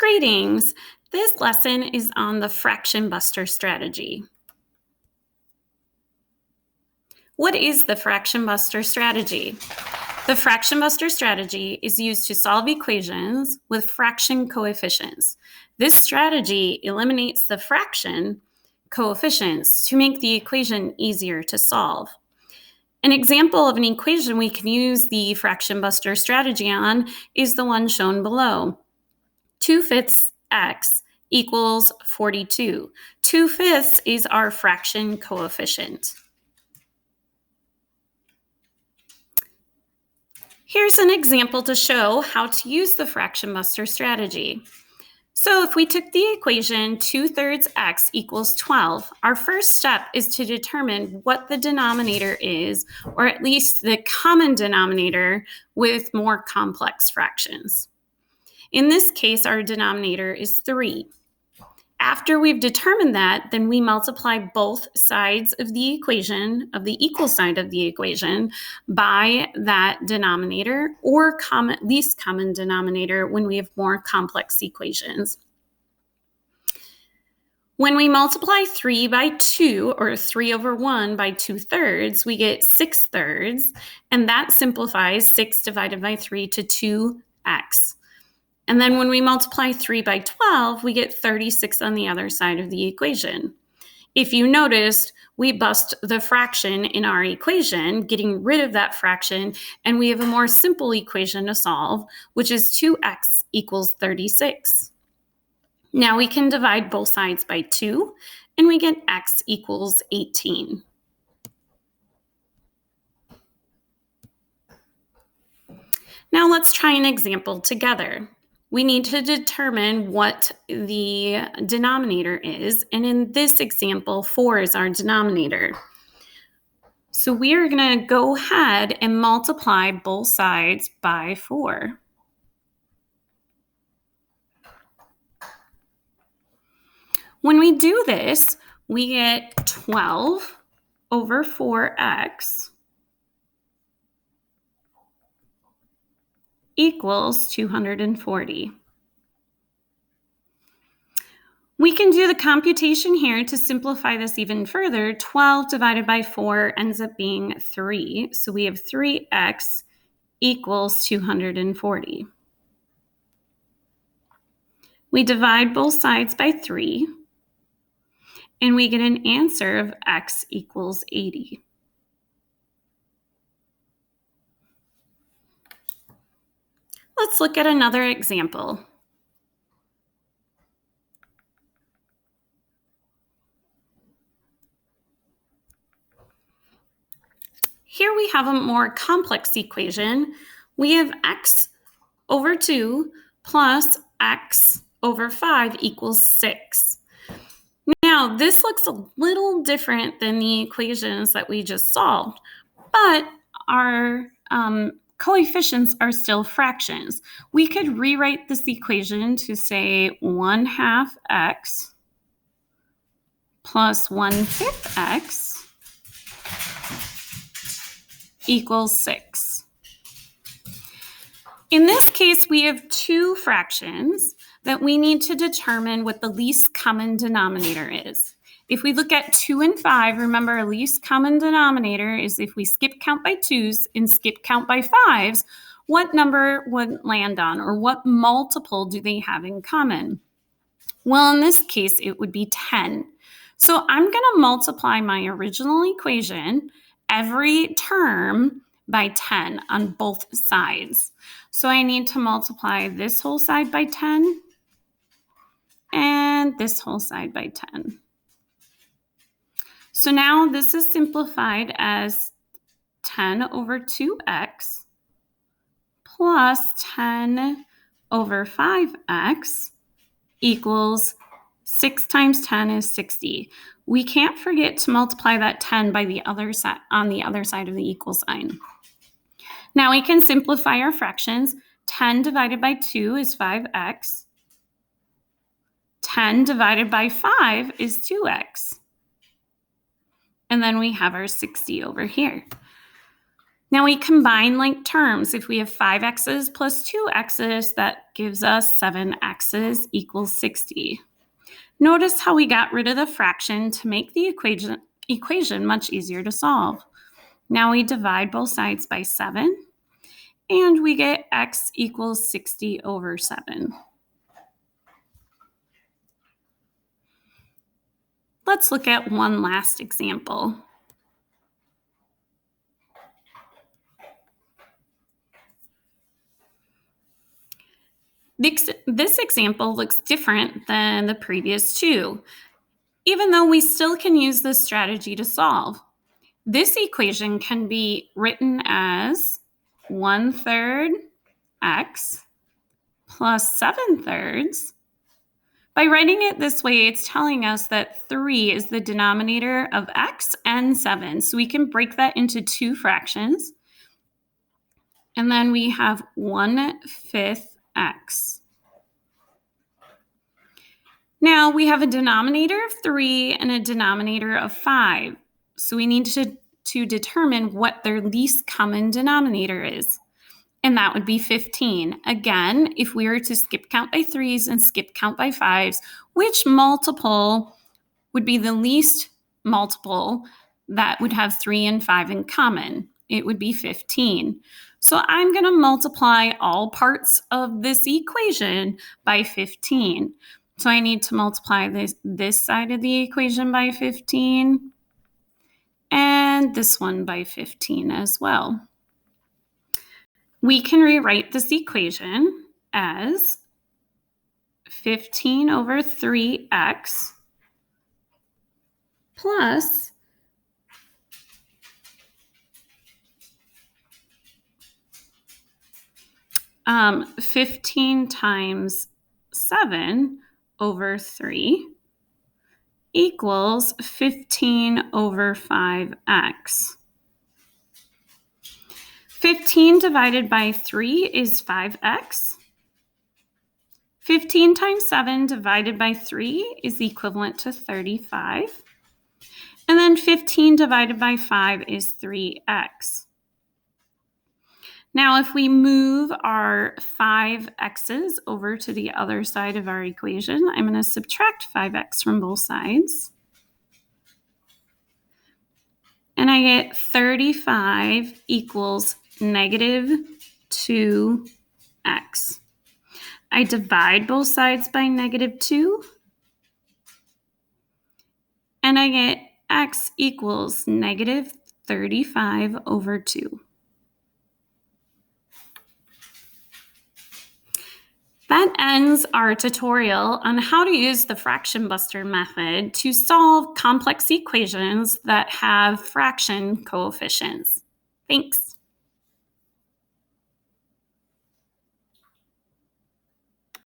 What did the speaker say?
Greetings! This lesson is on the fraction buster strategy. What is the fraction buster strategy? The fraction buster strategy is used to solve equations with fraction coefficients. This strategy eliminates the fraction coefficients to make the equation easier to solve. An example of an equation we can use the fraction buster strategy on is the one shown below. 2/5 x equals 42. 2/5 is our fraction coefficient. Here's an example to show how to use the fraction buster strategy. So if we took the equation 2/3 x equals 12, our first step is to determine what the denominator is, or at least the common denominator with more complex fractions. In this case, our denominator is 3. After we've determined that, then we multiply both sides of the equation, of the equal side of the equation, by that denominator or least common denominator when we have more complex equations. When we multiply 3 by 2, or 3 over 1 by 2/3, we get 6/3, and that simplifies 6 divided by 3 to 2x. And then when we multiply 3 by 12, we get 36 on the other side of the equation. If you noticed, we bust the fraction in our equation, getting rid of that fraction, and we have a more simple equation to solve, which is 2x equals 36. Now we can divide both sides by 2, and we get x equals 18. Now let's try an example together. We need to determine what the denominator is, and in this example, 4 is our denominator. So we are going to go ahead and multiply both sides by 4. When we do this, we get 12 over 4x equals 240. We can do the computation here to simplify this even further. 12 divided by 4 ends up being 3. So we have 3x equals 240. We divide both sides by 3, and we get an answer of x equals 80. Let's look at another example. Here we have a more complex equation. We have x over 2 plus x over 5 equals 6. Now, this looks a little different than the equations that we just solved, but our coefficients are still fractions. We could rewrite this equation to say 1/2 x plus 1/5 x equals 6. In this case, we have two fractions that we need to determine what the least common denominator is. If we look at 2 and 5, remember our least common denominator is if we skip count by 2s and skip count by 5s, what number would land on, or what multiple do they have in common? Well, in this case, it would be 10. So I'm going to multiply my original equation, every term, by 10 on both sides. So I need to multiply this whole side by 10 and this whole side by 10. So now this is simplified as 10 over 2x plus 10 over 5x equals 6 times 10 is 60. We can't forget to multiply that 10 by the other side, on the other side of the equal sign. Now we can simplify our fractions. 10 divided by 2 is 5x. 10 divided by 5 is 2x. And then we have our 60 over here. Now we combine like terms. If we have 5x's plus 2x's, that gives us 7x's equals 60. Notice how we got rid of the fraction to make the equation much easier to solve. Now we divide both sides by 7, and we get x equals 60 over 7. Let's look at one last example. This example looks different than the previous two, even though we still can use this strategy to solve. This equation can be written as 1/3 x plus 7/3. By writing it this way, it's telling us that 3 is the denominator of x and 7. So we can break that into two fractions. And then we have 1/5 x. Now we have a denominator of 3 and a denominator of 5. So we need to determine what their least common denominator is. And that would be 15. Again, if we were to skip count by 3s and skip count by 5s, which multiple would be the least multiple that would have 3 and 5 in common? It would be 15. So I'm going to multiply all parts of this equation by 15. So I need to multiply this side of the equation by 15 and this one by 15 as well. We can rewrite this equation as 15 over 3x plus 15 times 7 over 3 equals 15 over 5x. 15 divided by 3 is 5x. 15 times 7 divided by 3 is equivalent to 35. And then 15 divided by 5 is 3x. Now, if we move our 5x's over to the other side of our equation, I'm going to subtract 5x from both sides. And I get 35 equals negative 2x. I divide both sides by negative 2. And I get x equals negative 35 over 2. That ends our tutorial on how to use the fraction buster method to solve complex equations that have fraction coefficients. Thanks.